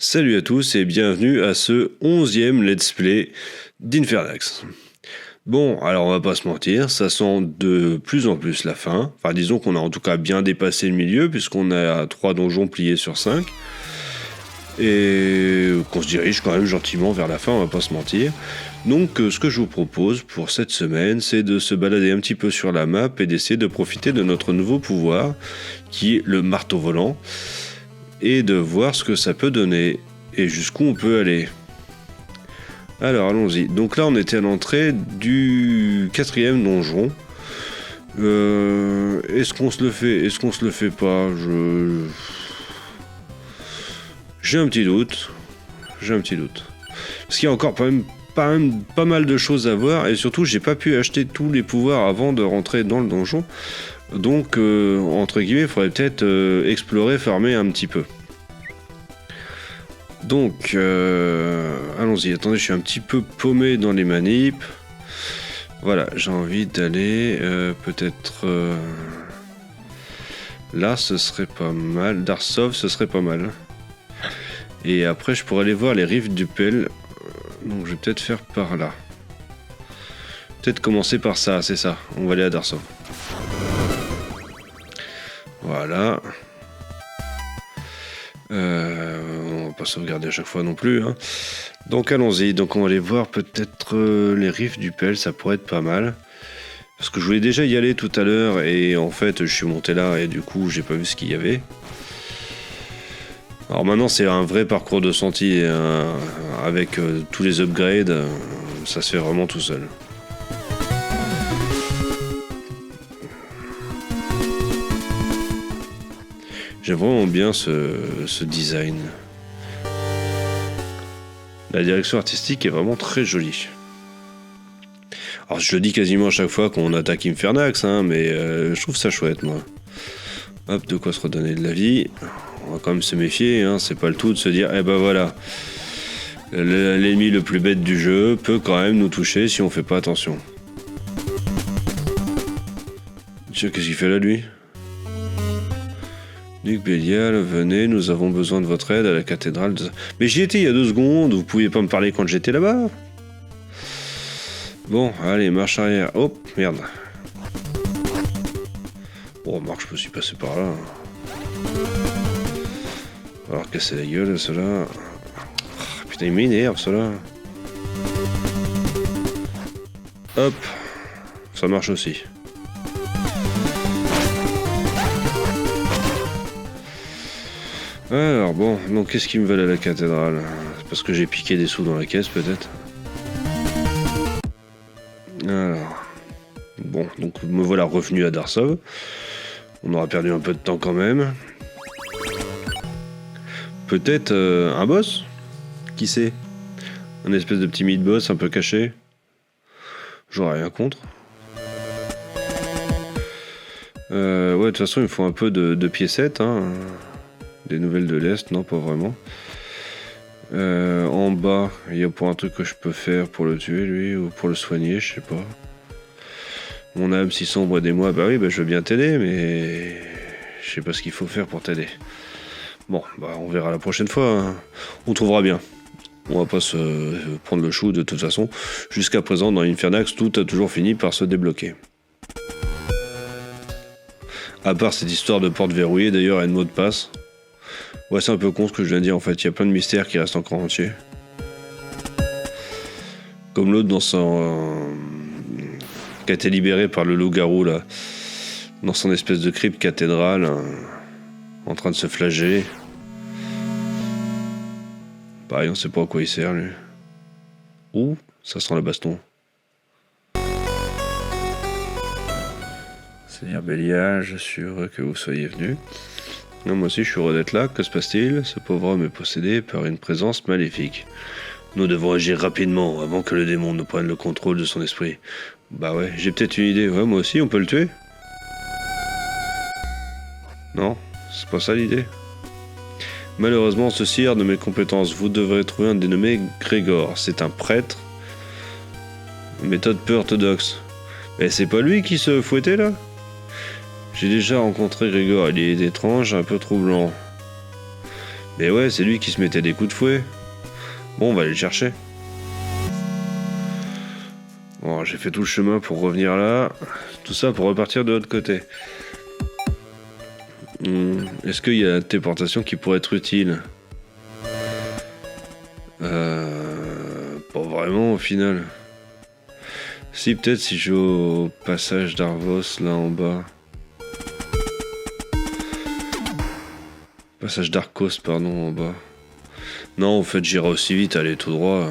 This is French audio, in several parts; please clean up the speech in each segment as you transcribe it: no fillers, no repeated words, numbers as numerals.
Salut à tous et bienvenue à ce 11e let's play d'Infernax. Bon, alors on va pas se mentir, ça sent de plus en plus la fin. Enfin disons qu'on a en tout cas bien dépassé le milieu puisqu'on a 3 donjons pliés sur 5. Et qu'on se dirige quand même gentiment vers la fin, on va pas se mentir. Donc ce que je vous propose pour cette semaine, c'est de se balader un petit peu sur la map et d'essayer de profiter de notre nouveau pouvoir, qui est le marteau volant, et de voir ce que ça peut donner, et jusqu'où on peut aller. Alors allons-y. Donc là on était à l'entrée du 4e donjon. Est-ce qu'on se le fait? Est-ce qu'on se le fait pas? J'ai un petit doute. Parce qu'il y a encore pas mal de choses à voir, et surtout j'ai pas pu acheter tous les pouvoirs avant de rentrer dans le donjon. Donc entre guillemets il faudrait peut-être explorer, farmer un petit peu. Donc allons-y. Attendez, je suis un petit peu paumé dans les manips. Voilà, j'ai envie d'aller peut-être là, ce serait pas mal. Darsov, ce serait pas mal. Et après je pourrais aller voir les rives du Pel. Donc je vais peut-être faire par là. Peut-être commencer par ça, c'est ça. On va aller à Darsov. Voilà. On va pas sauvegarder à chaque fois non plus. Hein. Donc allons-y. Donc on va aller voir peut-être les rives du Pel. Ça pourrait être pas mal. Parce que je voulais déjà y aller tout à l'heure. Et en fait je suis monté là et du coup j'ai pas vu ce qu'il y avait. Alors maintenant c'est un vrai parcours de sentier. Avec tous les upgrades. Ça se fait vraiment tout seul. J'aime vraiment bien ce design. La direction artistique est vraiment très jolie. Alors je le dis quasiment à chaque fois qu'on attaque Infernax, hein, mais je trouve ça chouette moi. Hop, de quoi se redonner de la vie. On va quand même se méfier, hein, c'est pas le tout de se dire, eh ben voilà, l'ennemi le plus bête du jeu peut quand même nous toucher si on fait pas attention. Tiens, qu'est-ce qu'il fait là lui ? Duc Bélial, venez, nous avons besoin de votre aide à la cathédrale de... Mais j'y étais il y a 2 secondes, vous pouviez pas me parler quand j'étais là-bas. Bon, allez, marche arrière. Oh, merde. Oh, remarque, je me suis passé par là. On va leur casser la gueule, ceux-là. Oh, putain, il m'énerve, ceux-là. Hop. Ça marche aussi. Alors bon, donc qu'est-ce qu'ils me veulent à la cathédrale? C'est parce que j'ai piqué des sous dans la caisse peut-être. Alors, bon, donc me voilà revenu à Darsov. On aura perdu un peu de temps quand même. Peut-être un boss? Qui sait? Un espèce de petit mid-boss un peu caché. J'aurais rien contre. Ouais, de toute façon il me faut un peu de piécettes, hein. Des nouvelles de l'Est, non pas vraiment. En bas, il y a pour un truc que je peux faire pour le tuer lui, ou pour le soigner, je sais pas. Mon âme si sombre des mois, bah oui, bah je veux bien t'aider, mais je sais pas ce qu'il faut faire pour t'aider. Bon, bah on verra la prochaine fois, hein. On trouvera bien. On va pas se prendre le chou de toute façon. Jusqu'à présent, dans Infernax, tout a toujours fini par se débloquer. À part cette histoire de porte verrouillée d'ailleurs et de mot de passe. Ouais, c'est un peu con ce que je viens de dire en fait, il y a plein de mystères qui restent encore entiers. Comme l'autre dans son... qui a été libéré par le loup-garou là. Dans son espèce de crypte cathédrale. En train de se flageller. Pareil, on sait pas à quoi il sert lui. Ouh, ça sent la baston. Seigneur Bélial, je suis heureux que vous soyez venu. Non, moi aussi je suis heureux d'être là. Que se passe-t-il? Ce pauvre homme est possédé par une présence maléfique. Nous devons agir rapidement avant que le démon ne prenne le contrôle de son esprit. Bah ouais, j'ai peut-être une idée. Ouais, moi aussi, on peut le tuer? Non, c'est pas ça l'idée. Malheureusement, ceci est de mes compétences. Vous devrez trouver un dénommé Grégor. C'est un prêtre. Méthode peu orthodoxe. Mais c'est pas lui qui se fouettait là? J'ai déjà rencontré Grégor, il est étrange, un peu troublant. Mais ouais, c'est lui qui se mettait des coups de fouet. Bon, on va aller le chercher. Bon, j'ai fait tout le chemin pour revenir là. Tout ça pour repartir de l'autre côté. Est-ce qu'il y a la téléportation qui pourrait être utile? Pas vraiment au final. Si, peut-être si je vais au passage d'Arvos là en bas. Passage d'Arcos, pardon, en bas. Non, en fait, j'irai aussi vite, aller tout droit.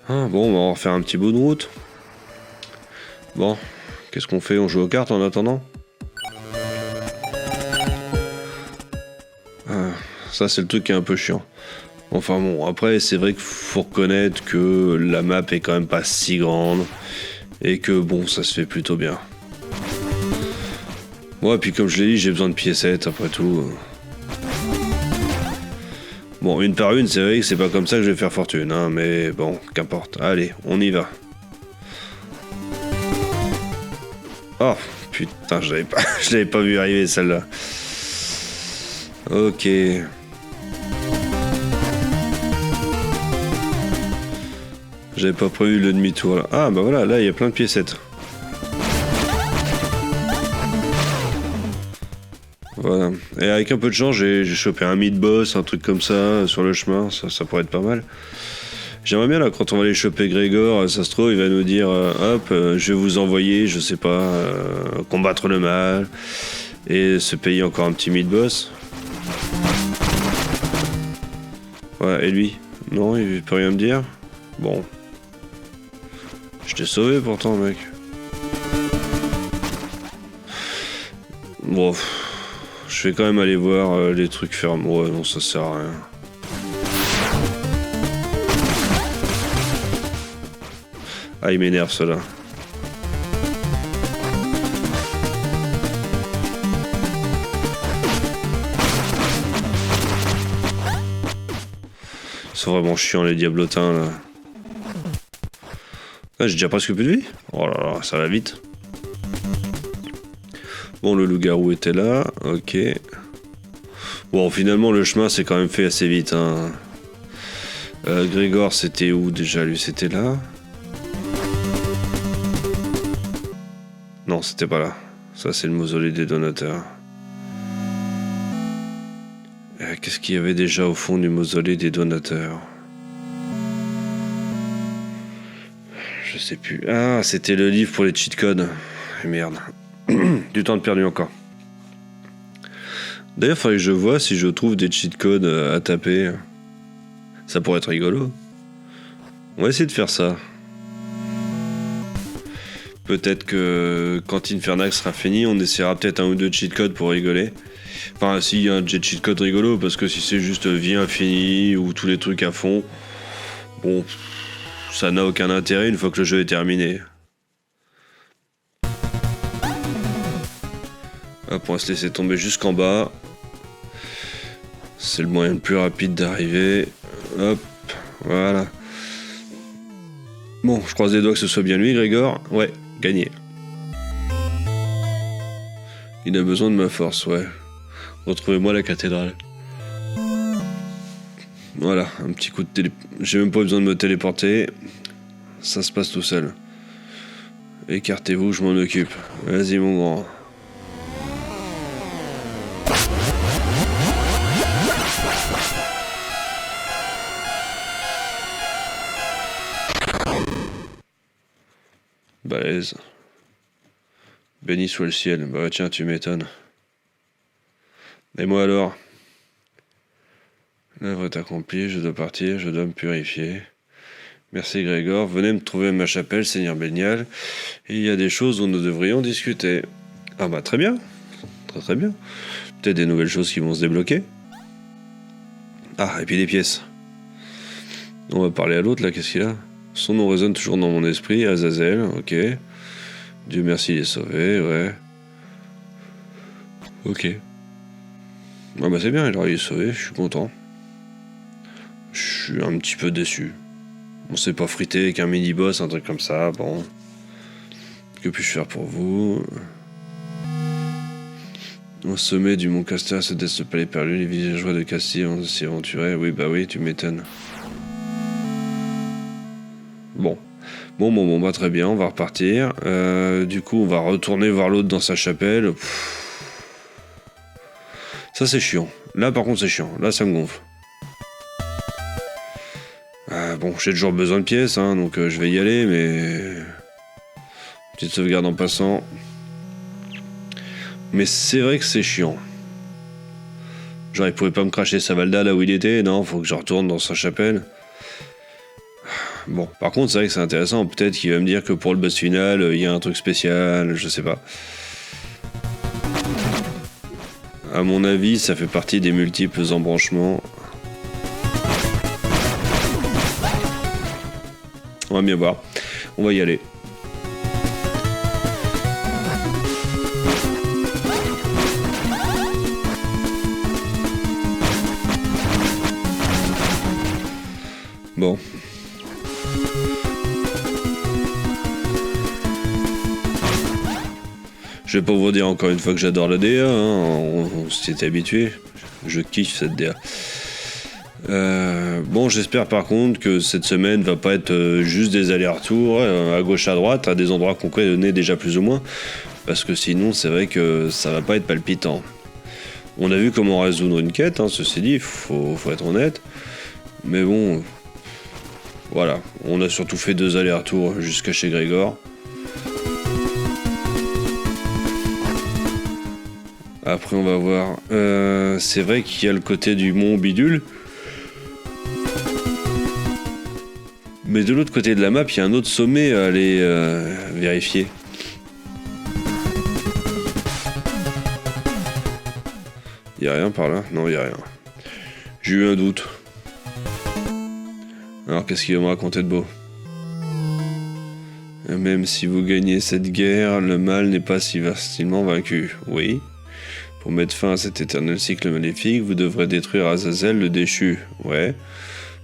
Ah, bon, on va refaire un petit bout de route. Bon, qu'est-ce qu'on fait? On joue aux cartes en attendant? Ah, ça, c'est le truc qui est un peu chiant. Enfin bon, après, c'est vrai qu'il faut reconnaître que la map est quand même pas si grande. Et que bon, ça se fait plutôt bien. Bon, et puis comme je l'ai dit, j'ai besoin de piécettes, après tout. Bon, une par une, c'est vrai que c'est pas comme ça que je vais faire fortune, hein, mais bon, qu'importe. Allez, on y va. Oh, putain, je l'avais pas vu arriver, celle-là. Ok. J'avais pas prévu le demi-tour, là. Ah, bah voilà, là, il y a plein de piécettes. Voilà. Et avec un peu de chance, j'ai chopé un mid-boss, un truc comme ça, sur le chemin, ça pourrait être pas mal. J'aimerais bien, là, quand on va aller choper Grégor, ça se trouve, il va nous dire, hop, je vais vous envoyer, je sais pas, combattre le mal, et se payer encore un petit mid-boss. Ouais, et lui? Non, il peut rien me dire? Bon. Je t'ai sauvé pourtant, mec. Bon, je vais quand même aller voir les trucs fermés. Ouais, non, ça sert à rien. Ah, il m'énerve, cela. Ils sont vraiment chiants, les diablotins, là. Ah, j'ai déjà presque plus de vie. Oh là là, ça va vite. Bon, le loup-garou était là, ok. Bon, finalement, le chemin s'est quand même fait assez vite, hein. Grégor, c'était où déjà? Lui, c'était là? Non, c'était pas là. Ça, c'est le mausolée des donateurs. Qu'est-ce qu'il y avait déjà au fond du mausolée des donateurs? Je sais plus. Ah, c'était le livre pour les cheat codes. Merde. Du temps de perdu encore. D'ailleurs, il faudrait que je vois si je trouve des cheat codes à taper. Ça pourrait être rigolo. On va essayer de faire ça. Peut-être que quand Infernax sera fini, on essaiera peut-être un ou deux cheat codes pour rigoler. Enfin, s'il y a un cheat code rigolo, parce que si c'est juste vie infinie ou tous les trucs à fond, bon, ça n'a aucun intérêt une fois que le jeu est terminé. Hop, on va se laisser tomber jusqu'en bas. C'est le moyen le plus rapide d'arriver. Hop, voilà. Bon, je croise les doigts que ce soit bien lui, Grégor. Ouais, gagné. Il a besoin de ma force, ouais. Retrouvez-moi la cathédrale. Voilà, un petit coup de télé... J'ai même pas besoin de me téléporter. Ça se passe tout seul. Écartez-vous, je m'en occupe. Vas-y, mon grand. Balèze. Béni soit le ciel. Bah tiens, tu m'étonnes. Et moi alors? L'œuvre est accomplie, je dois partir, je dois me purifier. Merci Grégor, venez me trouver à ma chapelle, Seigneur Bénial. Il y a des choses dont nous devrions discuter. Ah bah très bien. Très très bien. Peut-être des nouvelles choses qui vont se débloquer. Ah, et puis des pièces. On va parler à l'autre là, qu'est-ce qu'il a? Son nom résonne toujours dans mon esprit, Azazel, ok. Dieu merci, il est sauvé, ouais. Ok. Ah bah c'est bien, il est sauvé, je suis content. Je suis un petit peu déçu. On s'est pas frité avec un mini-boss, un truc comme ça, bon. Que puis-je faire pour vous? Au sommet du mont Castor se dresse le palais perdu, les villageois de Castille vont s'y aventurer. Oui, bah oui, tu m'étonnes. Bon, bah très bien, on va repartir. Du coup, on va retourner voir l'autre dans sa chapelle. Ça, c'est chiant. Là, par contre, c'est chiant. Là, ça me gonfle. Bon, j'ai toujours besoin de pièces, hein, donc je vais y aller, mais... Petite sauvegarde en passant. Mais c'est vrai que c'est chiant. Genre, il pouvait pas me cracher sa Valda là où il était. Non, faut que je retourne dans sa chapelle. Bon, par contre, c'est vrai que c'est intéressant. Peut-être qu'il va me dire que pour le boss final, il y a un truc spécial, je sais pas. À mon avis, ça fait partie des multiples embranchements. On va bien voir. On va y aller. Bon. Je vais pas vous dire encore une fois que j'adore la DA, hein. On s'y est habitué. Je kiffe cette DA. Bon, j'espère par contre que cette semaine va pas être juste des allers-retours à gauche à droite, à des endroits qu'on connaît déjà plus ou moins, parce que sinon c'est vrai que ça va pas être palpitant. On a vu comment résoudre une quête, hein, ceci dit, faut être honnête, mais bon, voilà, on a surtout fait 2 allers-retours jusqu'à chez Grégor. Après on va voir, c'est vrai qu'il y a le côté du mont Bidule. Mais de l'autre côté de la map, il y a un autre sommet à aller vérifier. Il y a rien par là? Non, il y a rien. J'ai eu un doute. Alors, qu'est-ce qu'il va me raconter de beau? Même si vous gagnez cette guerre, le mal n'est pas si facilement vaincu. Oui. Pour mettre fin à cet éternel cycle maléfique, vous devrez détruire Azazel le déchu. Ouais.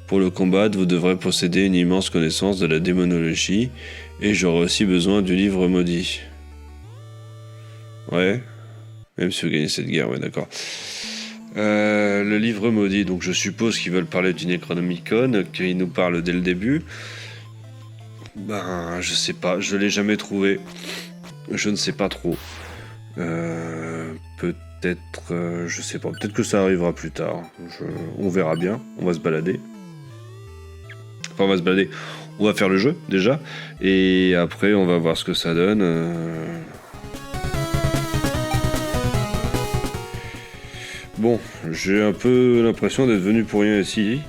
Pour le combattre, vous devrez posséder une immense connaissance de la démonologie, et j'aurai aussi besoin du livre maudit. Ouais, même si vous gagnez cette guerre, ouais, d'accord. Le livre maudit, donc je suppose qu'ils veulent parler du Necronomicon, qu'ils nous parlent dès le début. Ben, je sais pas, je l'ai jamais trouvé. Je ne sais pas trop. Peut-être, je sais pas, peut-être que ça arrivera plus tard. On verra bien, on va se balader. Enfin, on va se balader. On va faire le jeu, déjà. Et après, on va voir ce que ça donne. Bon, j'ai un peu l'impression d'être venu pour rien ici.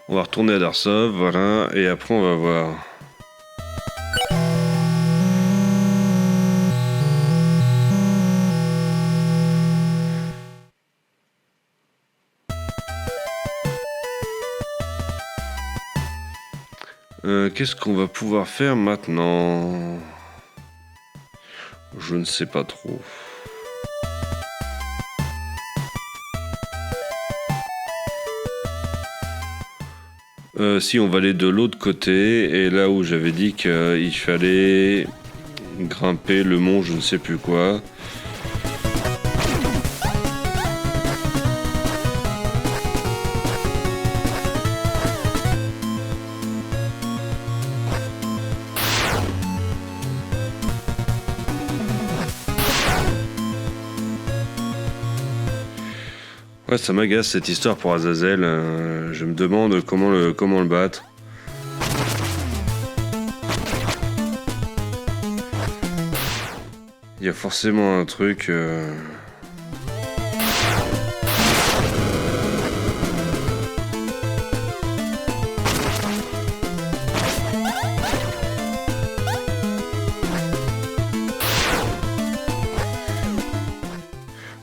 On va retourner à Darsov, voilà. Et après, on va voir... Qu'est-ce qu'on va pouvoir faire maintenant? Je ne sais pas trop. Si, on va aller de l'autre côté, et là où j'avais dit qu'il fallait grimper le mont je ne sais plus quoi. Ouais, ça m'agace cette histoire pour Azazel. Je me demande comment le battre. Il y a forcément un truc...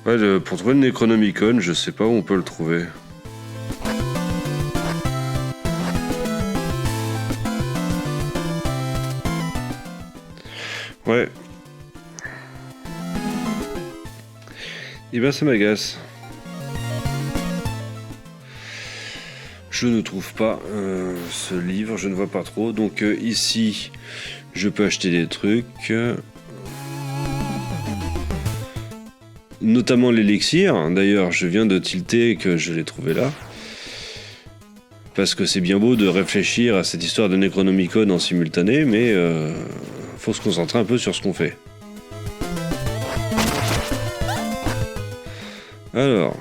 Ouais, pour trouver le Necronomicon, je sais pas où on peut le trouver. Ouais. Et ben ça m'agace. Je ne trouve pas ce livre, je ne vois pas trop. Donc ici, Je peux acheter des trucs. Notamment l'élixir. D'ailleurs, je viens de tilter que je l'ai trouvé là. Parce que c'est bien beau de réfléchir à cette histoire de Necronomicon en simultané, mais faut se concentrer un peu sur ce qu'on fait. Alors.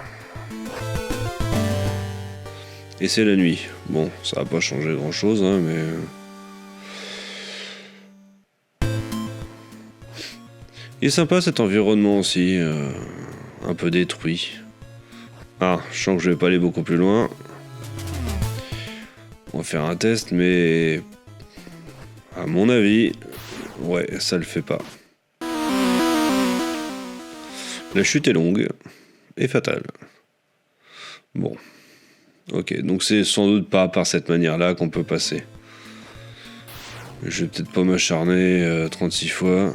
Et c'est la nuit. Bon, ça va pas changer grand chose, hein, mais... Il est sympa cet environnement aussi, un peu détruit. Ah, je sens que je vais pas aller beaucoup plus loin. On va faire un test, mais... À mon avis, ouais, ça le fait pas. La chute est longue et fatale. Bon. Ok, donc c'est sans doute pas par cette manière-là qu'on peut passer. Je vais peut-être pas m'acharner 36 fois.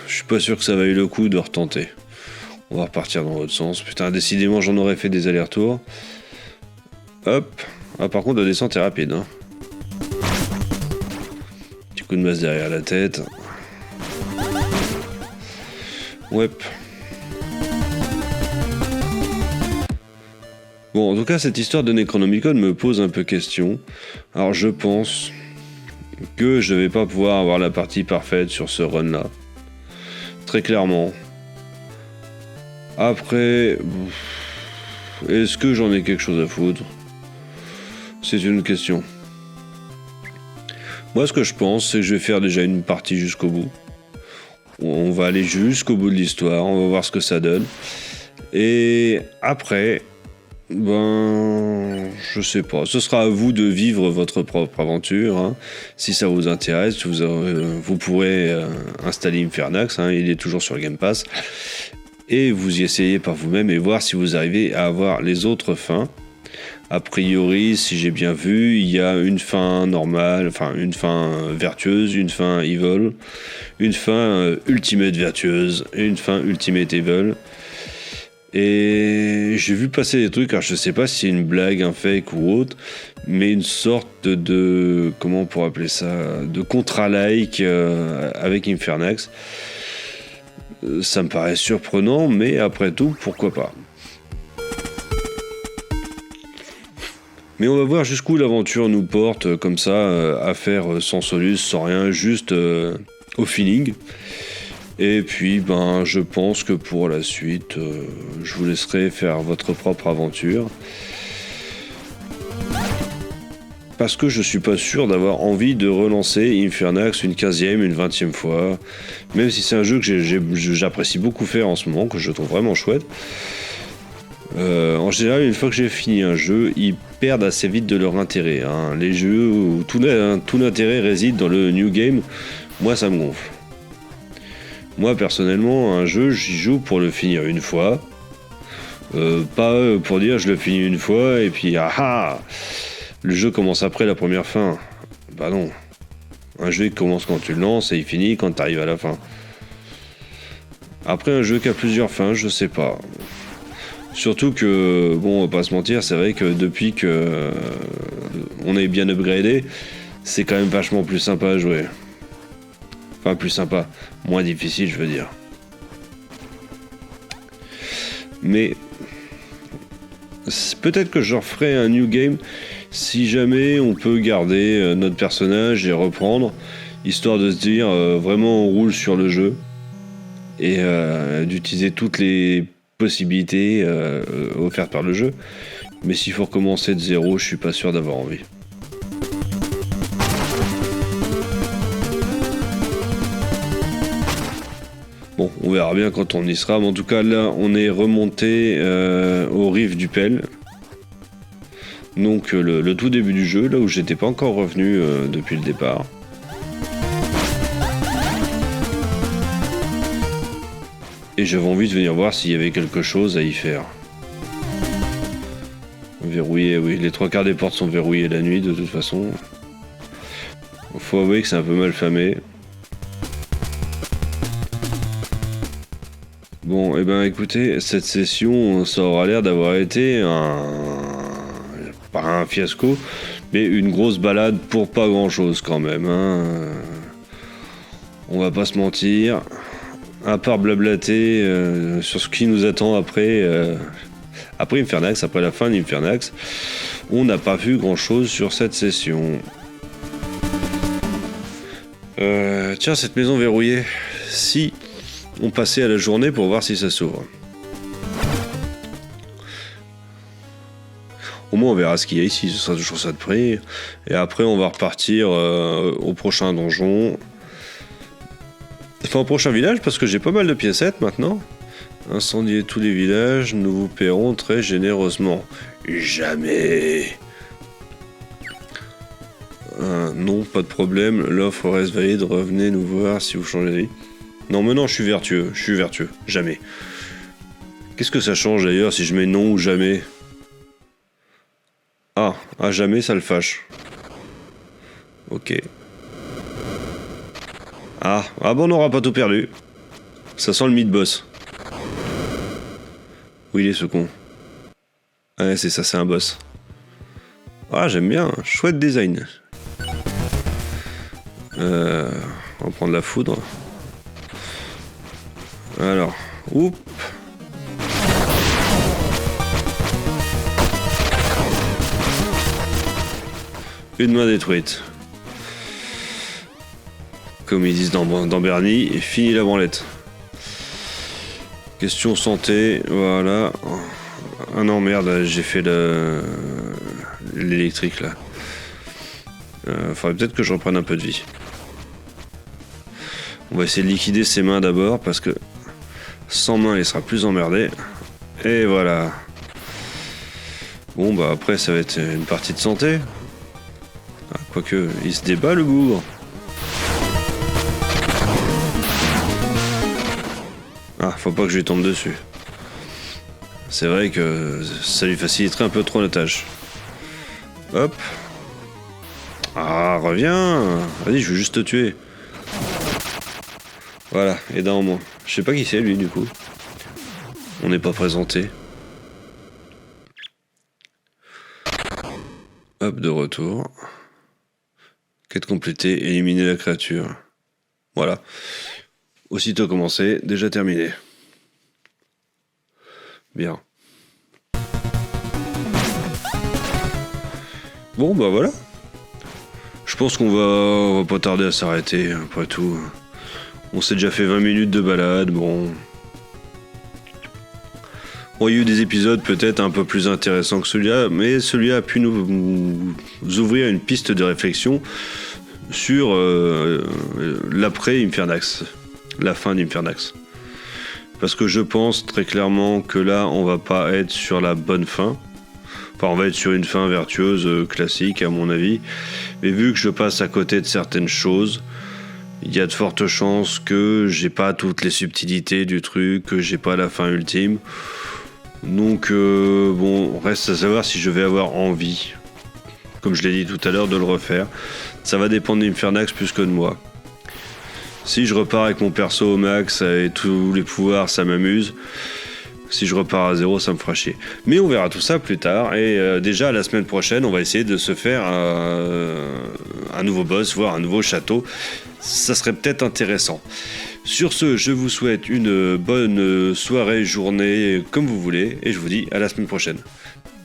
Je suis pas sûr que ça vaille le coup de retenter. On va repartir dans l'autre sens. Putain, décidément, j'en aurais fait des allers-retours. Hop. Ah, par contre, la descente est rapide. Hein. Petit coup de masse derrière la tête. Ouais. Bon, en tout cas, cette histoire de Necronomicon me pose un peu question. Alors, je pense que je vais pas pouvoir avoir la partie parfaite sur ce run-là. Très clairement. Après, est-ce que j'en ai quelque chose à foutre ? C'est une question. Moi, ce que je pense, c'est que je vais faire déjà une partie jusqu'au bout. On va aller jusqu'au bout de l'histoire, on va voir ce que ça donne. Et après, je sais pas. Ce sera à vous de vivre votre propre aventure. Hein. Si ça vous intéresse, vous pourrez installer Infernax. Hein, il est toujours sur le Game Pass. Et vous y essayez par vous-même et voir si vous arrivez à avoir les autres fins. A priori, si j'ai bien vu, il y a une fin normale, enfin une fin vertueuse, une fin evil, une fin ultimate vertueuse, et une fin ultimate evil. Et j'ai vu passer des trucs, alors je sais pas si c'est une blague, un fake ou autre, mais une sorte de comment on pourrait appeler ça, de contrat-like avec Infernax. Ça me paraît surprenant, mais après tout, pourquoi pas. Mais on va voir jusqu'où l'aventure nous porte, comme ça, à faire sans Solus, sans rien, juste au feeling. Et puis, je pense que pour la suite, je vous laisserai faire votre propre aventure. Parce que je suis pas sûr d'avoir envie de relancer Infernax une 15e, une 20e fois. Même si c'est un jeu que j'apprécie beaucoup faire en ce moment, que je trouve vraiment chouette. En général, une fois que j'ai fini un jeu, ils perdent assez vite de leur intérêt. Hein. Les jeux où tout l'intérêt réside dans le new game, moi ça me gonfle. Moi personnellement, un jeu, j'y joue pour le finir une fois. Pas pour dire je le finis une fois et puis le jeu commence après la première fin. Bah non. Un jeu il commence quand tu le lances et il finit quand tu arrives à la fin. Après un jeu qui a plusieurs fins, je sais pas. Surtout que, on va pas se mentir, c'est vrai que depuis que on est bien upgradé, c'est quand même vachement plus sympa à jouer. Enfin, plus sympa, moins difficile, je veux dire. Mais peut-être que je referai un new game si jamais on peut garder notre personnage et reprendre, histoire de se dire vraiment on roule sur le jeu et d'utiliser toutes les possibilités offertes par le jeu. Mais s'il faut recommencer de zéro, je suis pas sûr d'avoir envie. Bon, on verra bien quand on y sera, mais en tout cas là on est remonté aux rives du Pell. Donc le tout début du jeu, là où j'étais pas encore revenu depuis le départ. Et j'avais envie de venir voir s'il y avait quelque chose à y faire. Verrouillé, oui, les 3/4 des portes sont verrouillées la nuit de toute façon. Faut avouer que c'est un peu mal famé. Bon, et écoutez, cette session, ça aura l'air d'avoir été pas un fiasco, Mais une grosse balade pour pas grand chose quand même, hein. On va pas se mentir. À part blablater sur ce qui nous attend après Infernax, après la fin d'Infernax, on n'a pas vu grand chose sur cette session. Tiens, cette maison verrouillée, si on passait à la journée pour voir si ça s'ouvre. Au moins on verra ce qu'il y a ici, ce sera toujours ça de prix. Et après on va repartir au prochain donjon. Enfin au prochain village, parce que j'ai pas mal de piécettes maintenant. Incendier tous les villages, nous vous paierons très généreusement. Jamais. Non, pas de problème, l'offre reste valide, revenez nous voir si vous changez d'avis. Non mais non, je suis vertueux, jamais. Qu'est-ce que ça change d'ailleurs si je mets non ou jamais? Ah, à jamais ça le fâche. Ok. Ah bon, on n'aura pas tout perdu. Ça sent le mid-boss. Où il est ce con? Ouais, c'est ça, c'est un boss. Ah, j'aime bien, chouette design. On va prendre la foudre. Alors, oup. Une main détruite. Comme ils disent dans Bernie, et fini la branlette. Question santé, voilà. Ah non, merde, j'ai fait l'électrique là. Faudrait peut-être que je reprenne un peu de vie. On va essayer de liquider ses mains d'abord, parce que sans main, il sera plus emmerdé. Et voilà. Bon, bah après, ça va être une partie de santé. Ah, quoique, il se débat le bougre. Ah, faut pas que je lui tombe dessus. C'est vrai que ça lui faciliterait un peu trop la tâche. Hop. Ah, reviens. Vas-y, je veux juste te tuer. Voilà, et d'un en moins. Je sais pas qui c'est lui du coup. On n'est pas présenté. Hop, de retour. Quête complétée, éliminer la créature. Voilà. Aussitôt commencé, déjà terminé. Bien. Bon, bah voilà. Je pense qu'on va pas tarder à s'arrêter, après tout. On s'est déjà fait 20 minutes de balade, bon. Bon, il y a eu des épisodes peut-être un peu plus intéressants que celui-là, mais celui-là a pu nous ouvrir une piste de réflexion sur l'après Infernax, la fin d'Infernax. Parce que je pense très clairement que là, on va pas être sur la bonne fin. Enfin, on va être sur une fin vertueuse classique, à mon avis. Mais vu que je passe à côté de certaines choses, il y a de fortes chances que j'ai pas toutes les subtilités du truc, que j'ai pas la fin ultime. Donc, bon, reste à savoir si je vais avoir envie, comme je l'ai dit tout à l'heure, de le refaire. Ça va dépendre d'Infernax plus que de moi. Si je repars avec mon perso au max et tous les pouvoirs, ça m'amuse. Si je repars à zéro, ça me fera chier. Mais on verra tout ça plus tard. Et déjà, la semaine prochaine, on va essayer de se faire un nouveau boss, voire un nouveau château. Ça serait peut-être intéressant. Sur ce, je vous souhaite une bonne soirée, journée, comme vous voulez. Et je vous dis à la semaine prochaine.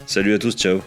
Salut à tous, ciao.